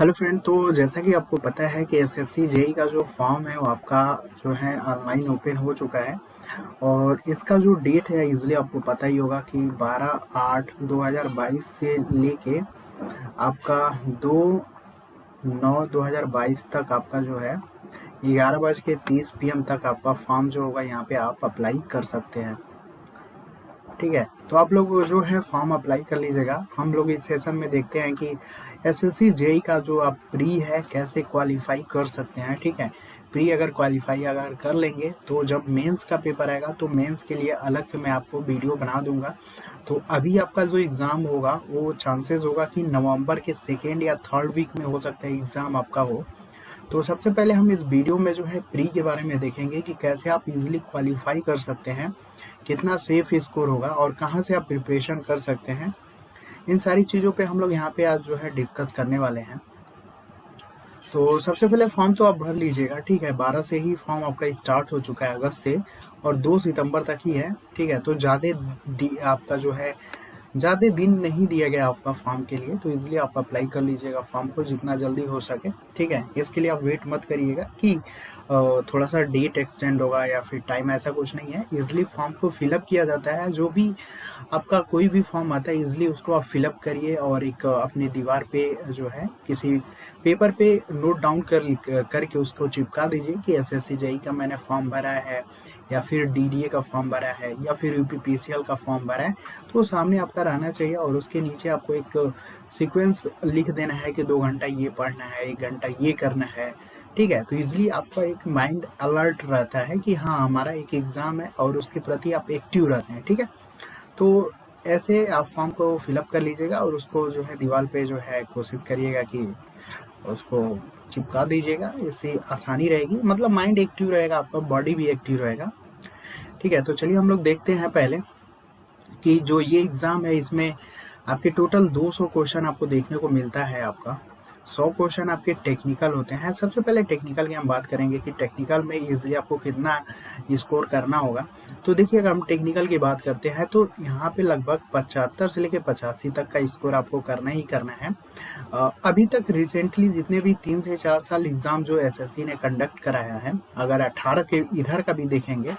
Hello friend. तो जैसा कि आपको पता है कि एसएससी जेई का जो फॉर्म है वो आपका जो है ऑनलाइन ओपन हो चुका है। और इसका जो डेट है इजली आपको पता ही होगा कि 12/8/2022 से लेके आपका 2/9/2022 तक आपका जो है 11:30 PM तक आपका फॉर्म जो होगा यहाँ पे आप अप्लाई कर सकते हैं। ठीक है, तो आप लोग जो है फॉर्म अप्लाई कर लीजिएगा। हम लोग इस सेशन में देखते हैं कि एसएससी जेई का जो आप प्री है कैसे क्वालिफाई कर सकते हैं। ठीक है, प्री अगर क्वालिफाई अगर कर लेंगे तो जब मेंस का पेपर आएगा तो मेंस के लिए अलग से मैं आपको वीडियो बना दूंगा। तो अभी आपका जो एग्ज़ाम होगा वो चांसेस होगा कि नवंबर के सेकेंड या थर्ड वीक में हो सकता है एग्ज़ाम आपका हो। तो सबसे पहले हम इस वीडियो में जो है प्री के बारे में देखेंगे कि कैसे आप इजीली क्वालिफाई कर सकते हैं, कितना सेफ स्कोर होगा और कहाँ से आप प्रिपरेशन कर सकते हैं। इन सारी चीज़ों पे हम लोग यहाँ पे आज जो है डिस्कस करने वाले हैं। तो सबसे पहले फॉर्म तो आप भर लीजिएगा। ठीक है, 12 से ही फॉर्म आपका स्टार्ट हो चुका है अगस्त से, और 2 सितंबर तक ही है। ठीक है, तो आपका जो है ज़्यादा दिन नहीं दिया गया आपका फॉर्म के लिए, तो इसलिए आप अप्लाई कर लीजिएगा फॉर्म को जितना जल्दी हो सके। ठीक है, इसके लिए आप वेट मत करिएगा कि थोड़ा सा डेट एक्सटेंड होगा या फिर टाइम, ऐसा कुछ नहीं है। इजली फॉर्म को फिलअप किया जाता है। जो भी आपका कोई भी फॉर्म आता है इजली उसको आप फिलअप करिए और एक अपनी दीवार पे जो है किसी पेपर पे नोट डाउन करके उसको चिपका दीजिए कि एसएससी जेई का मैंने फॉर्म भरा है, या फिर डीडीए का फॉर्म भरा है, या फिर यूपीपीसीएल का फॉर्म भरा है। तो सामने आपका रहना चाहिए और उसके नीचे आपको एक सीक्वेंस लिख देना है कि 2 घंटा ये पढ़ना है, 1 घंटा ये करना है। ठीक है, तो इजली आपका एक माइंड अलर्ट रहता है कि हाँ हमारा एक एग्ज़ाम है और उसके प्रति आप एक्टिव रहते हैं। ठीक है, तो ऐसे आप फॉर्म को फिलअप कर लीजिएगा और उसको जो है दीवार पे जो है कोशिश करिएगा कि उसको चिपका दीजिएगा। इससे आसानी रहेगी, मतलब माइंड एक्टिव रहेगा, आपका बॉडी भी एक्टिव रहेगा। ठीक है, तो चलिए हम लोग देखते हैं पहले कि जो ये एग्ज़ाम है इसमें आपके टोटल 200 क्वेश्चन आपको देखने को मिलता है। आपका 100 क्वेश्चन आपके टेक्निकल होते हैं। सबसे पहले टेक्निकल की हम बात करेंगे कि टेक्निकल में इजीली आपको कितना स्कोर करना होगा। तो देखिए, अगर हम टेक्निकल की बात करते हैं तो यहाँ पे लगभग 75 से लेकर 85 तक का स्कोर आपको करना ही करना है। अभी तक रिसेंटली जितने भी 3 से 4 साल एग्ज़ाम जो एसएससी ने कंडक्ट कराया है, अगर 18 के इधर का भी देखेंगे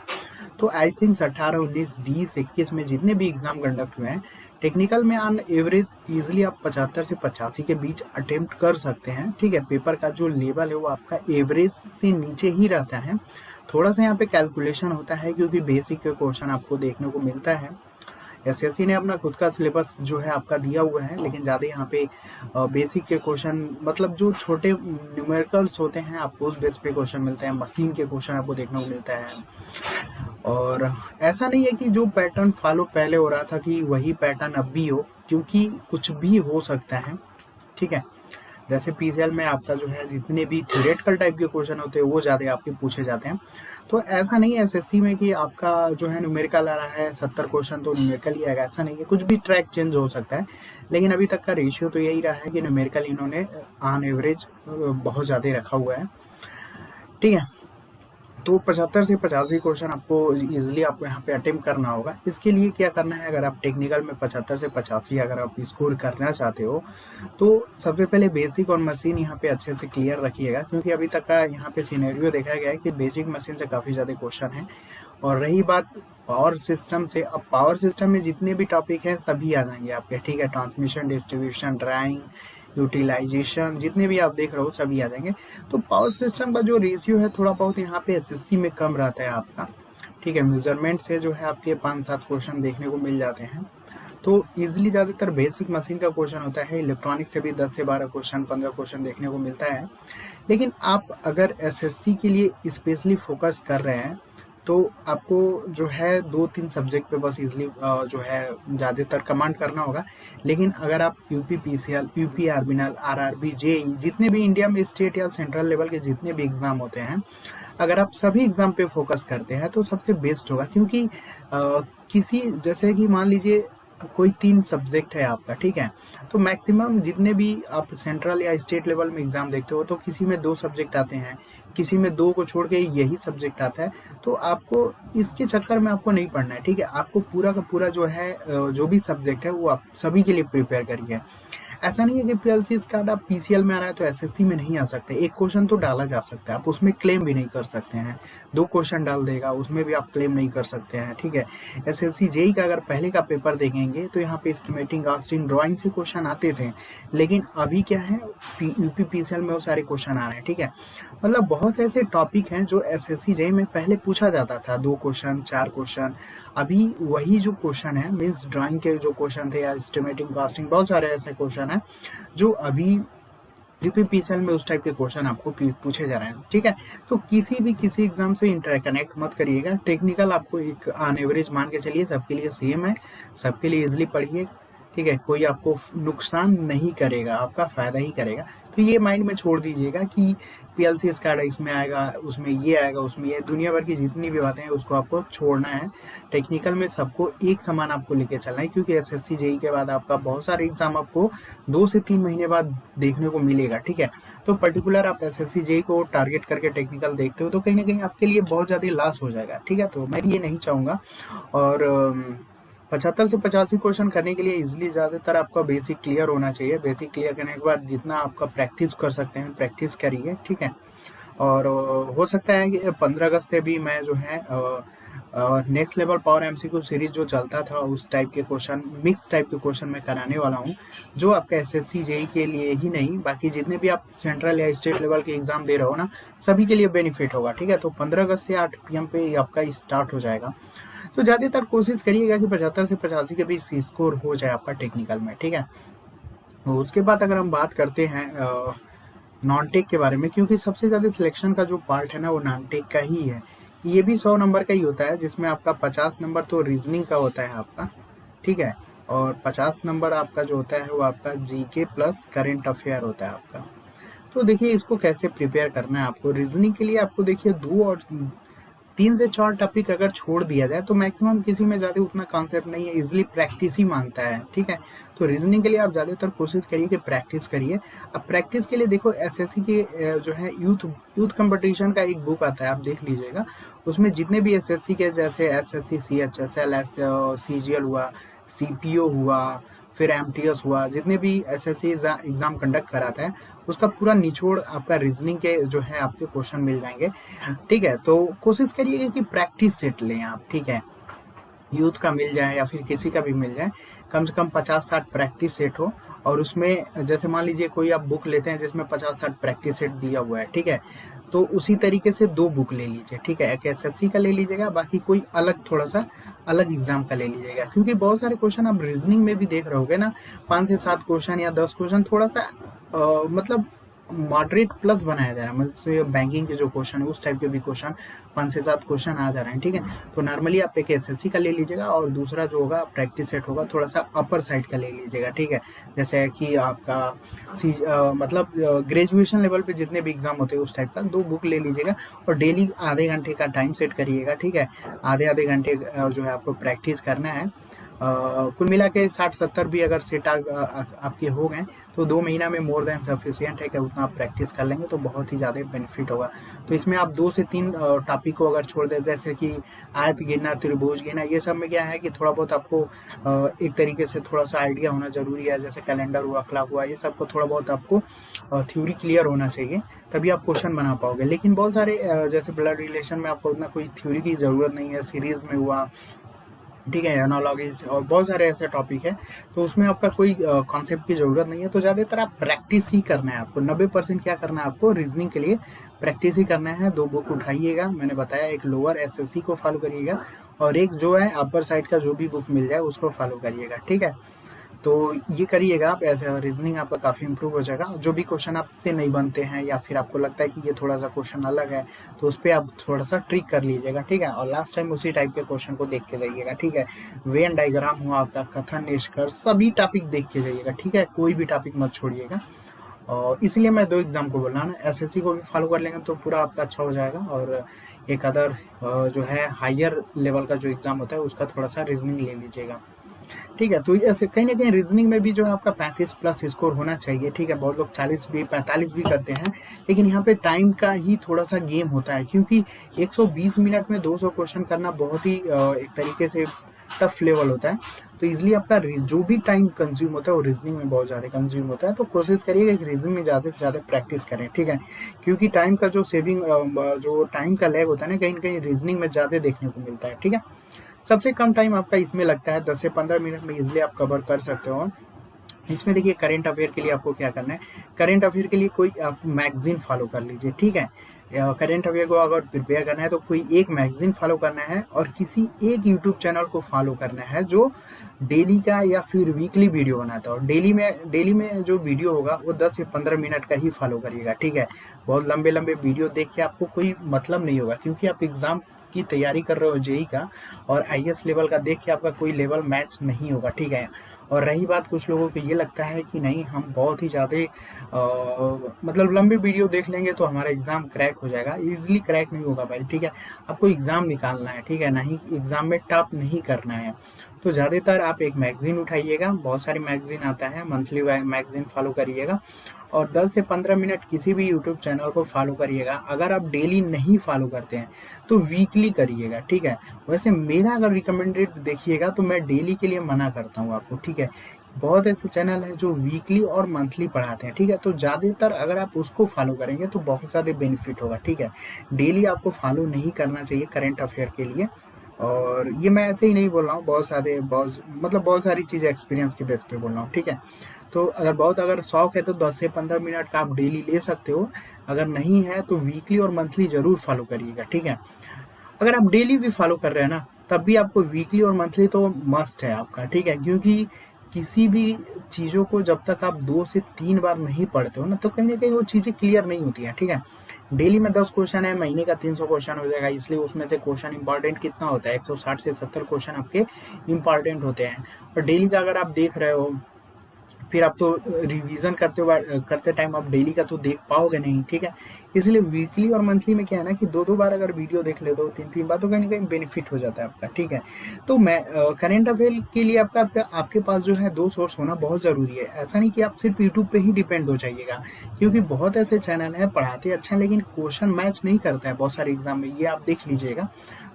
तो आई थिंक 18, 19, 20, 21 में जितने भी एग्जाम कंडक्ट हुए हैं टेक्निकल में ऑन एवरेज इजीली आप 75 से 85 के बीच अटेम्प्ट कर सकते हैं। ठीक है, पेपर का जो लेवल है वो आपका एवरेज से नीचे ही रहता है। थोड़ा सा यहाँ पे कैलकुलेशन होता है क्योंकि बेसिक के क्वेश्चन आपको देखने को मिलता है। एसएससी ने अपना खुद का सिलेबस जो है आपका दिया हुआ है, लेकिन ज़्यादा यहाँ पे बेसिक के क्वेश्चन, मतलब जो छोटे न्यूमेरिकल्स होते हैं आपको उस बेस पे क्वेश्चन मिलते हैं, मशीन के क्वेश्चन आपको देखने को मिलता है। और ऐसा नहीं है कि जो पैटर्न फॉलो पहले हो रहा था कि वही पैटर्न अब भी हो, क्योंकि कुछ भी हो सकता है। ठीक है, जैसे पीसीएल में आपका जो है जितने भी थ्योरेटिकल टाइप के क्वेश्चन होते हैं वो ज़्यादा आपके पूछे जाते हैं। तो ऐसा नहीं है एसएससी में कि आपका जो है न्यूमेरिकल आ रहा है 70 क्वेश्चन तो न्यूमेरिकल ही आएगा, ऐसा नहीं है। कुछ भी ट्रैक चेंज हो सकता है, लेकिन अभी तक का रेशियो तो यही रहा है कि न्यूमेरिकल इन्होंने ऑन एवरेज बहुत ज़्यादा रखा हुआ है। ठीक है, तो 75 से 85 क्वेश्चन आपको इजीली आपको यहाँ पे अटेम्प्ट करना होगा। इसके लिए क्या करना है, अगर आप टेक्निकल में 75 से 85 अगर आप स्कोर करना चाहते हो तो सबसे पहले बेसिक और मशीन यहाँ पे अच्छे से क्लियर रखिएगा, क्योंकि अभी तक का यहाँ पे सिनेरियो देखा गया है कि बेसिक मशीन से काफ़ी ज़्यादा क्वेश्चन है। और रही बात पावर सिस्टम से, अब पावर सिस्टम में जितने भी टॉपिक हैं सभी आ जाएंगे आपके। ठीक है, ट्रांसमिशन, डिस्ट्रीब्यूशन, ड्राइंग, यूटिलाइजेशन, जितने भी आप देख रहे हो सभी आ जाएंगे। तो पावर सिस्टम का जो रेशियो है थोड़ा बहुत यहाँ पे एसएससी में कम रहता है आपका। ठीक है, मेजरमेंट से जो है आपके 5-7 क्वेश्चन देखने को मिल जाते हैं। तो इजीली ज़्यादातर बेसिक मशीन का क्वेश्चन होता है। इलेक्ट्रॉनिक से भी 10 से 12 क्वेश्चन, 15 क्वेश्चन देखने को मिलता है। लेकिन आप अगर एसएससी के लिए स्पेशली फोकस कर रहे हैं तो आपको जो है 2-3 सब्जेक्ट पे बस इजली जो है ज़्यादातर कमांड करना होगा। लेकिन अगर आप यूपी पीसीएल, यूपी आर्बिनल, आरआरबी, जेई, जितने भी इंडिया में स्टेट या सेंट्रल लेवल के जितने भी एग्ज़ाम होते हैं, अगर आप सभी एग्ज़ाम पे फोकस करते हैं तो सबसे बेस्ट होगा। क्योंकि किसी, जैसे कि मान लीजिए कोई 3 सब्जेक्ट है आपका, ठीक है, तो मैक्सिमम जितने भी आप सेंट्रल या स्टेट लेवल में एग्ज़ाम देखते हो तो किसी में 2 सब्जेक्ट आते हैं, किसी में 2 को छोड़ के यही सब्जेक्ट आता है, तो आपको इसके चक्कर में आपको नहीं पढ़ना है, ठीक है। आपको पूरा का पूरा जो है जो भी सब्जेक्ट है वो आप सभी के लिए प्रिपेयर करिए। ऐसा नहीं है कि पीएलसी स्टार्ट आप पीसीएल में आ रहा है तो एसएससी में नहीं आ सकते। एक क्वेश्चन तो डाला जा सकता है, आप उसमें क्लेम भी नहीं कर सकते हैं। 2 क्वेश्चन डाल देगा, उसमें भी आप क्लेम नहीं कर सकते हैं, ठीक है। एसएससी जेई का अगर पहले का पेपर देखेंगे तो यहाँ पे एस्टिमेटिंग, कास्टिंग, ड्राइंग से क्वेश्चन आते थे, लेकिन अभी क्या है, यूपी पीसीएल में वो सारे क्वेश्चन आ रहे हैं, ठीक है। मतलब बहुत ऐसे टॉपिक हैं जो एसएससी जेई में पहले पूछा जाता था, 2 क्वेश्चन, 4 क्वेश्चन। अभी वही जो क्वेश्चन है, मीन्स ड्राइंग के जो क्वेश्चन थे या एस्टिमेटिंग, कास्टिंग, बहुत सारे ऐसे क्वेश्चन हैं जो अभी यूपीपीसीएल में उस टाइप के क्वेश्चन आपको पूछे जा रहे हैं, ठीक है। तो किसी एग्जाम से इंटरकनेक्ट मत करिएगा। टेक्निकल आपको एक ऑन एवरेज मान के चलिए, सबके लिए सेम है, सबके लिए इजिली पढ़िए, ठीक है। कोई आपको नुकसान नहीं करेगा, आपका फायदा ही करेगा। तो ये माइंड में छोड़ दीजिएगा कि पीएलसी स्काड इसमें आएगा, उसमें ये आएगा, उसमें ये, दुनिया भर की जितनी भी बातें हैं उसको आपको छोड़ना है। टेक्निकल में सबको एक समान आपको लेके चलना है, क्योंकि एसएससी जेई के बाद आपका बहुत सारे एग्जाम आपको 2 से 3 महीने बाद देखने को मिलेगा, ठीक है। तो पर्टिकुलर आप एसएससी जेई को टारगेट करके टेक्निकल देखते हो तो कहीं ना कहीं आपके लिए बहुत ज़्यादा लॉस हो जाएगा, ठीक है। तो मैं ये नहीं चाहूँगा। और 75 से 85 क्वेश्चन करने के लिए इजीली ज़्यादातर आपका बेसिक क्लियर होना चाहिए। बेसिक क्लियर करने के बाद जितना आपका प्रैक्टिस कर सकते हैं प्रैक्टिस करिए, ठीक है। और हो सकता है कि 15 अगस्त से भी मैं जो है next level power MCQ series जो चलता था उस टाइप के क्वेश्चन, मिक्स टाइप के क्वेश्चन मैं कराने वाला हूँ, जो आपका एसएससी जेई के लिए ही नहीं, बाकी जितने भी आप सेंट्रल या स्टेट लेवल के एग्जाम दे रहे हो ना, सभी के लिए बेनिफिट होगा, ठीक है। तो 15 अगस्त से 8 PM पे आपका स्टार्ट हो जाएगा। तो ज़्यादातर कोशिश करिएगा कि 75 से 85 के बीच स्कोर हो जाए आपका टेक्निकल में, ठीक है। तो उसके बाद अगर हम बात करते हैं नॉन टेक के बारे में, क्योंकि सबसे ज़्यादा सिलेक्शन का जो पार्ट है ना वो नॉन टेक का ही है। ये भी 100 नंबर का ही होता है, जिसमें आपका 50 नंबर तो रीजनिंग का होता है आपका, ठीक है। और 50 नंबर आपका जो होता है वो आपका जीके प्लस करेंट अफेयर होता है आपका। तो देखिए इसको कैसे प्रिपेयर करना है आपको। रीजनिंग के लिए आपको देखिए 2 और 3 से 4 टॉपिक अगर छोड़ दिया जाए तो मैक्सिमम किसी में ज़्यादा उतना कॉन्सेप्ट नहीं है, इजिली प्रैक्टिस ही मांगता है, ठीक है। तो रीजनिंग के लिए आप ज़्यादातर कोशिश करिए कि प्रैक्टिस करिए। अब प्रैक्टिस के लिए देखो एसएससी के जो है यूथ कंपटीशन का एक बुक आता है, आप देख लीजिएगा। उसमें जितने भी एसएससी के, जैसे एसएससी सीएचएसएल, सीजीएल हुआ, सीपीओ हुआ, फिर एमटीएस हुआ, जितने भी एसएससी एग्जाम कंडक्ट कराता है उसका पूरा निचोड़ आपका रीजनिंग के जो है आपके क्वेश्चन मिल जाएंगे, ठीक है। तो कोशिश करिएगा कि प्रैक्टिस सेट लें आप, ठीक है। यूथ का मिल जाए या फिर किसी का भी मिल जाए, कम से कम 50-60 प्रैक्टिस सेट हो। और उसमें जैसे मान लीजिए कोई आप बुक लेते हैं जिसमें 50-60 प्रैक्टिस सेट दिया हुआ है, ठीक है। तो उसी तरीके से 2 बुक ले लीजिए, ठीक है। एक एसएससी का ले लीजिएगा, बाकी कोई अलग थोड़ा सा अलग एग्जाम का ले लीजिएगा, क्योंकि बहुत सारे क्वेश्चन आप रीजनिंग में भी देख रहे होगे ना, 5 से 7 क्वेश्चन या 10 क्वेश्चन थोड़ा सा मतलब मॉडरेट प्लस बनाया जा रहा है, मतलब बैंकिंग के जो क्वेश्चन है उस टाइप के भी क्वेश्चन 5 से 7 क्वेश्चन आ जा रहे हैं, ठीक है। तो नॉर्मली आप एक एसएससी का ले लीजिएगा और दूसरा जो होगा प्रैक्टिस सेट होगा थोड़ा सा अपर साइड का ले लीजिएगा, ठीक है। जैसे कि आपका मतलब ग्रेजुएशन लेवल पे जितने भी एग्जाम होते हैं उस टाइप का 2 बुक ले लीजिएगा। और डेली आधे घंटे का टाइम सेट करिएगा, ठीक है। आधे घंटे जो है आपको प्रैक्टिस करना है। कुल मिला के 60-70 भी अगर सेट आपके हो गए तो 2 महीना में मोर देन सफिशियंट है कि उतना आप प्रैक्टिस कर लेंगे तो बहुत ही ज़्यादा बेनिफिट होगा। तो इसमें आप 2 से 3 टॉपिक को अगर छोड़ दें, जैसे कि आयत गिनना, त्रिभुज गिनना, ये सब में क्या है कि थोड़ा बहुत आपको एक तरीके से थोड़ा सा आइडिया होना ज़रूरी है। जैसे कैलेंडर हुआ, क्लॉक हुआ, ये सब को थोड़ा बहुत आपको थ्योरी क्लियर होना चाहिए, तभी आप क्वेश्चन बना पाओगे। लेकिन बहुत सारे जैसे ब्लड रिलेशन में आपको उतना कोई थ्योरी की ज़रूरत नहीं है, सीरीज़ में हुआ, ठीक है, एनालॉजीज और बहुत सारे ऐसे टॉपिक है, तो उसमें आपका कोई कॉन्सेप्ट की ज़रूरत नहीं है। तो ज़्यादातर आप प्रैक्टिस ही करना है आपको, 90% क्या करना है आपको रीजनिंग के लिए प्रैक्टिस ही करना है। 2 बुक उठाइएगा, मैंने बताया, एक लोअर एसएससी को फॉलो करिएगा और एक जो है अपर साइड का जो भी बुक मिल जाए उसको फॉलो करिएगा, ठीक है। तो ये करिएगा आप, ऐसे रीजनिंग आपका काफ़ी इंप्रूव हो जाएगा। जो भी क्वेश्चन आपसे नहीं बनते हैं या फिर आपको लगता है कि ये थोड़ा सा क्वेश्चन अलग है तो उस पर आप थोड़ा सा ट्रिक कर लीजिएगा, ठीक है। और लास्ट टाइम उसी टाइप के क्वेश्चन को देख के जाइएगा, ठीक है। वेन डायग्राम हुआ आपका, कथन, निष्कर्ष, सभी टॉपिक देख के जाइएगा, ठीक है। कोई भी टॉपिक मत छोड़िएगा। और इसलिए मैं 2 एग्जाम को बोल रहा हूँ ना, एसएससी को भी फॉलो कर लेंगे तो पूरा आपका अच्छा हो जाएगा। और एक अदर जो है हायर लेवल का जो एग्ज़ाम होता है उसका थोड़ा सा रीजनिंग ले लीजिएगा। ठीक है। तो ऐसे कहीं ना कहीं रीजनिंग में भी जो है आपका 35 प्लस स्कोर होना चाहिए। ठीक है, बहुत लोग 40 भी 45 भी करते हैं, लेकिन यहाँ पे टाइम का ही थोड़ा सा गेम होता है, क्योंकि 120 मिनट में 200 क्वेश्चन करना बहुत ही एक तरीके से टफ लेवल होता है। तो इसलिए आपका जो भी टाइम कंज्यूम होता है वो रीजनिंग में बहुत ज़्यादा कंज्यूम होता है। तो कोशिश करिएगा कि रीजनिंग में ज़्यादा से ज़्यादा प्रैक्टिस करें। ठीक है, क्योंकि टाइम का जो सेविंग जो टाइम का लैग होता है ना, कहीं ना कहीं रीजनिंग में ज़्यादा देखने को मिलता है। ठीक है, सबसे कम टाइम आपका इसमें लगता है, 10 से 15 मिनट में इजीली आप कवर कर सकते हो। इसमें देखिए करेंट अफेयर के लिए आपको क्या करना है, करेंट अफेयर के लिए कोई आप मैगजीन फॉलो कर लीजिए। ठीक है, करेंट अफेयर को अगर प्रिपेयर करना है तो कोई एक मैगजीन फॉलो करना है और किसी एक यूट्यूब चैनल को फॉलो करना है जो डेली का या फिर वीकली वीडियो बनाता है। और डेली में जो वीडियो होगा वो 10 से 15 मिनट का ही फॉलो करिएगा। ठीक है, बहुत लंबे लंबे वीडियो देख के आपको कोई मतलब नहीं होगा, क्योंकि आप एग्जाम की तैयारी कर रहे हो जेई का, और आईएएस लेवल का देख के आपका कोई लेवल मैच नहीं होगा। ठीक है, और रही बात कुछ लोगों को ये लगता है कि नहीं हम बहुत ही ज़्यादा मतलब लंबे वीडियो देख लेंगे तो हमारा एग्ज़ाम क्रैक हो जाएगा। इजीली क्रैक नहीं होगा भाई। ठीक है, आपको एग्ज़ाम निकालना है। ठीक है, नहीं एग्ज़ाम में टफ नहीं करना है। तो ज़्यादातर आप एक मैगज़ीन उठाइएगा, बहुत सारी मैगज़ीन आता है, मंथली मैगज़ीन फॉलो करिएगा, और 10 से 15 मिनट किसी भी यूट्यूब चैनल को फॉलो करिएगा। अगर आप डेली नहीं फॉलो करते हैं तो वीकली करिएगा। ठीक है, वैसे मेरा अगर रिकमेंडेड देखिएगा तो मैं डेली के लिए मना करता हूँ आपको। ठीक है, बहुत ऐसे चैनल हैं जो वीकली और मंथली पढ़ाते हैं। ठीक है, तो ज़्यादातर अगर आप उसको फॉलो करेंगे तो बहुत ज़्यादा बेनिफिट होगा। ठीक है, डेली आपको फॉलो नहीं करना चाहिए करेंट अफेयर के लिए। और ये मैं ऐसे ही नहीं बोल रहा हूँ, बहुत सारी चीज़ें एक्सपीरियंस के बेस पे बोल रहा हूँ। ठीक है, तो अगर शौक है तो 10 से 15 मिनट का आप डेली ले सकते हो, अगर नहीं है तो वीकली और मंथली जरूर फॉलो करिएगा। ठीक है, अगर आप डेली भी फॉलो कर रहे हैं ना, तब भी आपको वीकली और मंथली तो मस्ट है आपका। ठीक है, क्योंकि किसी भी चीज़ों को जब तक आप 2 से 3 बार नहीं पढ़ते हो ना, तो कहीं ना कहीं वो चीज़ें क्लियर नहीं होती हैं। ठीक है, डेली में 10 क्वेश्चन है, महीने का 300 क्वेश्चन हो जाएगा, इसलिए उसमें से क्वेश्चन इंपॉर्टेंट कितना होता है, 160 से 70 क्वेश्चन आपके इंपॉर्टेंट होते हैं। और डेली का अगर आप देख रहे हो, फिर आप तो रिवीजन करते टाइम आप डेली का तो देख पाओगे नहीं। ठीक है, इसलिए वीकली और मंथली में क्या है ना कि 2-2 बार अगर वीडियो देख ले, 2-3 बार, तो कहीं ना कहीं बेनिफिट हो जाता है आपका। ठीक है, तो मैं करेंट अफेयर के लिए आपके पास जो है 2 सोर्स होना बहुत ज़रूरी है। ऐसा नहीं कि आप सिर्फ यूट्यूब पे ही डिपेंड हो जाइएगा, क्योंकि बहुत ऐसे चैनल हैं पढ़ाते अच्छा है लेकिन क्वेश्चन मैच नहीं करता है बहुत सारे एग्जाम में, ये आप देख लीजिएगा।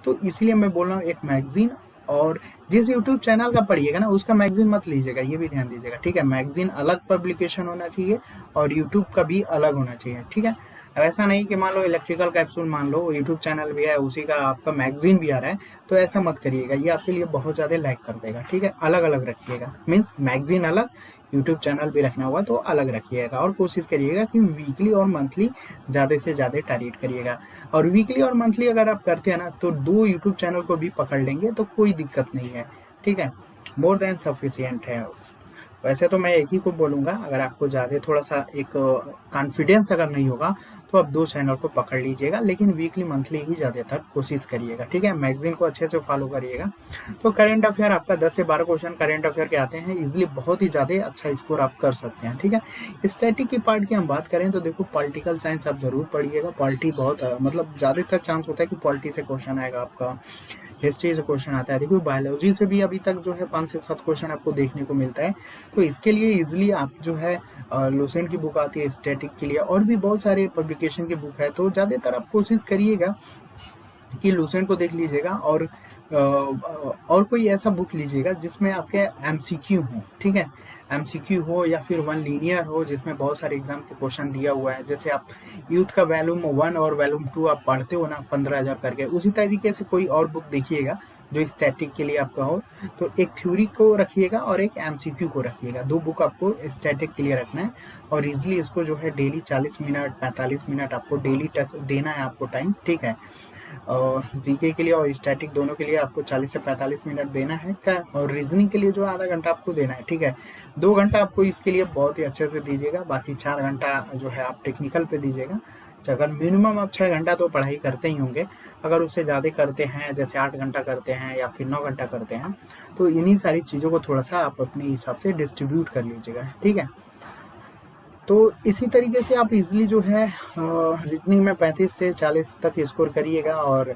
तो इसलिए मैं बोल रहा हूँ एक मैगजीन, और जिस यूट्यूब चैनल का पढ़िएगा ना उसका मैगजीन मत लीजिएगा, ये भी ध्यान दीजिएगा। ठीक है, मैगजीन अलग पब्लिकेशन होना चाहिए और यूट्यूब का भी अलग होना चाहिए। ठीक है, अब ऐसा नहीं कि मान लो इलेक्ट्रिकल कैप्सूल मान लो यूट्यूब चैनल भी है, उसी का आपका मैगजीन भी आ रहा है, तो ऐसा मत करिएगा, ये आपके लिए बहुत ज़्यादा लैग कर देगा। ठीक है, अलग अलग रखिएगा, मीन्स मैगजीन अलग, यूट्यूब चैनल भी रखना होगा तो अलग रखिएगा, और कोशिश करिएगा कि वीकली और मंथली ज़्यादा से ज़्यादा टारगेट करिएगा। और वीकली और मंथली अगर आप करते हैं ना तो 2 यूट्यूब चैनल को भी पकड़ लेंगे तो कोई दिक्कत नहीं है। ठीक है, मोर देन सफिशियंट है। वैसे तो मैं एक ही को बोलूँगा, अगर आपको ज़्यादा थोड़ा सा एक कॉन्फिडेंस अगर नहीं होगा तो आप 2 चैनल को पकड़ लीजिएगा, लेकिन वीकली मंथली ही ज़्यादातर कोशिश करिएगा। ठीक है, मैगजीन को अच्छे से फॉलो करिएगा। तो करेंट अफेयर आपका 10 से 12 क्वेश्चन करेंट अफेयर के आते हैं, इजीली बहुत ही ज़्यादा अच्छा स्कोर आप कर सकते हैं। ठीक है, स्टैटिक की पार्ट की हम बात करें तो देखो पॉलिटिकल साइंस आप जरूर पढ़िएगा। पॉलिटी बहुत मतलब ज़्यादातर चांस होता है कि पॉलिटी से क्वेश्चन आएगा आपका, हिस्ट्री से क्वेश्चन आता है। देखो बायोलॉजी से भी अभी तक जो है 5 से 7 क्वेश्चन आपको देखने को मिलता है। तो इसके लिए इजीली आप जो है लुसेंट की बुक आती है स्टैटिक के लिए, और भी बहुत सारे पब्लिकेशन की बुक है, तो ज़्यादातर आप कोशिश करिएगा कि लुसेंट को देख लीजिएगा, और कोई ऐसा बुक लीजिएगा जिसमें आपके एमसीक्यू हो। ठीक है, एमसीक्यू हो या फिर वन लीनियर हो जिसमें बहुत सारे एग्जाम के क्वेश्चन दिया हुआ है। जैसे आप यूथ का वॉल्यूम 1 और वॉल्यूम 2 आप पढ़ते हो ना 15,000 करके, उसी तरीके से कोई और बुक देखिएगा जो स्टैटिक के लिए आपका हो। तो एक थ्योरी को रखिएगा और एक एमसीक्यू को रखिएगा, 2 बुक आपको स्टैटिक के लिए रखना है, और इजिली इसको जो है डेली 40 मिनट 45 मिनट आपको डेली टच देना है आपको टाइम। ठीक है, और जीके के लिए और स्टैटिक दोनों के लिए आपको 40 से 45 मिनट देना है क्या, और रीजनिंग के लिए जो आधा घंटा आपको देना है। ठीक है, 2 घंटा आपको इसके लिए बहुत ही अच्छे से दीजिएगा, बाकी 4 घंटा जो है आप टेक्निकल पे दीजिएगा। अगर मिनिमम आप 6 घंटा तो पढ़ाई करते ही होंगे, अगर उससे ज़्यादा करते हैं जैसे 8 घंटा करते हैं या फिर 9 घंटा करते हैं, तो इन्हीं सारी चीज़ों को थोड़ा सा आप अपने हिसाब से डिस्ट्रीब्यूट कर लीजिएगा। ठीक है, तो इसी तरीके से आप इजीली जो है रीजनिंग में 35 से 40 तक स्कोर करिएगा, और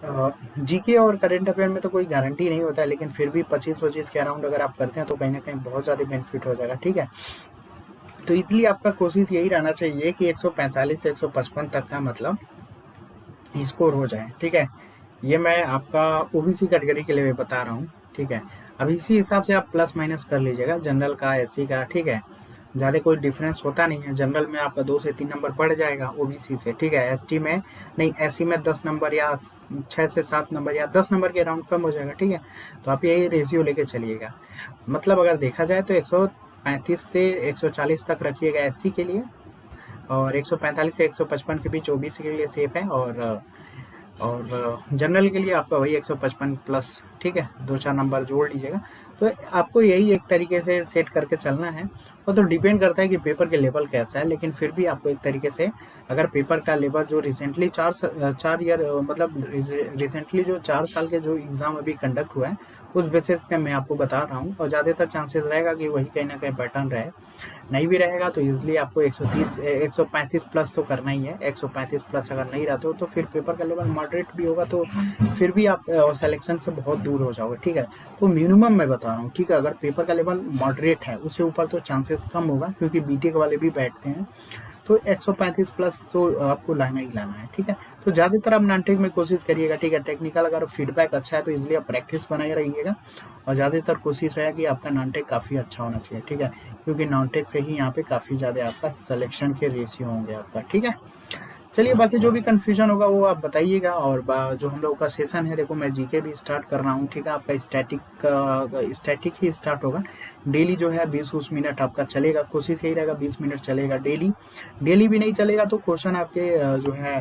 जीके और करंट अफेयर में तो कोई गारंटी नहीं होता है, लेकिन फिर भी 25-25 के अराउंड अगर आप करते हैं तो कहीं ना कहीं बहुत ज़्यादा बेनिफिट हो जाएगा। ठीक है, तो इसलिए आपका कोशिश यही रहना चाहिए कि 145 से 155 तक का मतलब स्कोर हो जाए। ठीक है, ये मैं आपका ओबीसी कैटेगरी के लिए बता रहा हूँ। ठीक है, अब इसी हिसाब से आप प्लस माइनस कर लीजिएगा, जनरल का, एससी का। ठीक है, ज़्यादा कोई डिफरेंस होता नहीं है। जनरल में आपका 2 से 3 नंबर बढ़ जाएगा ओबीसी से। ठीक है, एसटी में नहीं, एससी में 10 नंबर या 6 से 7 नंबर या 10 नंबर के अराउंड कम हो जाएगा। ठीक है, तो आप यही रेशियो लेके चलिएगा। मतलब अगर देखा जाए तो 135 से 140 तक रखिएगा एससी के लिए, और 145 से 155 के बीच ओबीसी के लिए सेफ है, और जनरल के लिए आपका वही 155 प्लस। ठीक है, 2-4 नंबर जोड़ लीजिएगा। तो आपको यही एक तरीके से सेट करके चलना है। वो तो डिपेंड करता है कि पेपर के लेवल कैसा है, लेकिन फिर भी आपको एक तरीके से, अगर पेपर का लेवल जो रिसेंटली 4 ईयर मतलब रिसेंटली जो 4 साल के जो एग्ज़ाम अभी कंडक्ट हुआ है उस बेसिस पे मैं आपको बता रहा हूँ, और ज़्यादातर चांसेस रहेगा कि वही कहीं ना कहीं पैटर्न रहे। नहीं भी रहेगा तो ईजिली आपको 135 प्लस तो करना ही है। 135 प्लस अगर नहीं रहते हो तो फिर पेपर का लेवल मॉडरेट भी होगा, तो फिर भी आप सिलेक्शन से बहुत दूर हो जाओगे। ठीक है, तो मिनिमम मैं बता रहा हूँ। ठीक है, अगर पेपर का लेवल मॉडरेट है, उससे ऊपर तो चांसेस कम होगा, क्योंकि बीटेक वाले भी बैठते हैं। तो 135 प्लस तो आपको लाना ही लाना है। ठीक है, तो ज़्यादातर आप नॉन-टेक में कोशिश करिएगा। ठीक है, टेक्निकल अगर फीडबैक अच्छा है तो इसलिए आप प्रैक्टिस बनाए रहिएगा, और ज़्यादातर कोशिश रहेगा कि आपका नॉन-टेक काफ़ी अच्छा होना चाहिए। ठीक है, क्योंकि नॉन-टेक से ही यहाँ पे काफ़ी ज़्यादा आपका सिलेक्शन के रेशियो होंगे आपका। ठीक है, चलिए बाकी जो भी कन्फ्यूजन होगा वो आप बताइएगा। और जो हम लोग का सेशन है, देखो मैं जीके भी स्टार्ट कर रहा हूँ। ठीक है, आपका स्टैटिक ही स्टार्ट होगा। डेली जो है 20-20 मिनट आपका चलेगा, कोशिश यही रहेगा 20 मिनट चलेगा डेली। डेली भी नहीं चलेगा तो क्वेश्चन आपके जो है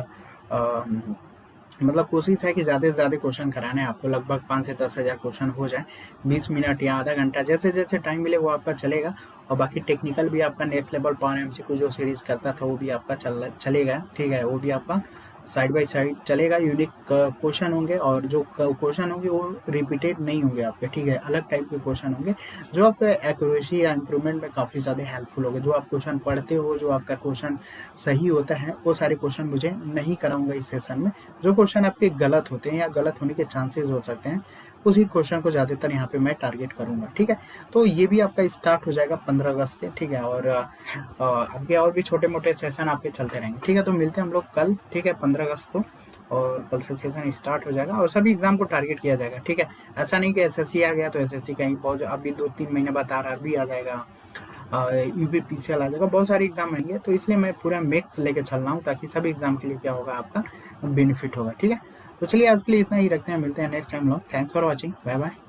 मतलब कोशिश है कि ज़्यादा से ज़्यादा क्वेश्चन कराने हैं आपको, लगभग 5 से 10 हज़ार क्वेश्चन हो जाए 20 मिनट या आधा घंटा, जैसे जैसे टाइम मिले वो आपका चलेगा। और बाकी टेक्निकल भी आपका नेक्स्ट लेवल पावर एमसीक्यू जो सीरीज़ करता था वो भी आपका चलेगा। ठीक है, वो भी आपका साइड बाय साइड चलेगा। यूनिक क्वेश्चन होंगे, और जो क्वेश्चन होंगे वो रिपीटेड नहीं होंगे आपके। ठीक है, अलग टाइप के क्वेश्चन होंगे जो आपके एक्यूरेसी या इंप्रूवमेंट में काफ़ी ज़्यादा हेल्पफुल होंगे। जो आप क्वेश्चन पढ़ते हो, जो आपका क्वेश्चन सही होता है, वो सारे क्वेश्चन मुझे नहीं कराऊंगा इस सेशन में। जो क्वेश्चन आपके गलत होते हैं या गलत होने के चांसेस हो सकते हैं, उसी क्वेश्चन को ज़्यादातर यहाँ पे मैं टारगेट करूँगा। ठीक है, तो ये भी आपका स्टार्ट हो जाएगा 15 अगस्त से। ठीक है, और आगे और भी छोटे मोटे सेशन आपके चलते रहेंगे। ठीक है, तो मिलते हैं हम लोग कल। ठीक है, 15 अगस्त को, और कल से सेशन स्टार्ट हो जाएगा और सभी एग्जाम को टारगेट किया जाएगा। ठीक है, ऐसा नहीं कि एसएससी आ गया तो एसएससी कहीं बहुत अभी 2-3 महीने बाद आरआरबी आ जाएगा, यूपीपीसीएल आ जाएगा, बहुत सारे एग्जाम आएंगे। तो इसलिए मैं पूरा मिक्स लेके चल रहा हूँ, ताकि सभी एग्जाम के लिए क्या होगा, आपका बेनिफिट होगा। ठीक है, तो चलिए आज के लिए इतना ही रखते हैं, मिलते हैं नेक्स्ट टाइम लोग। Thanks for watching, bye bye.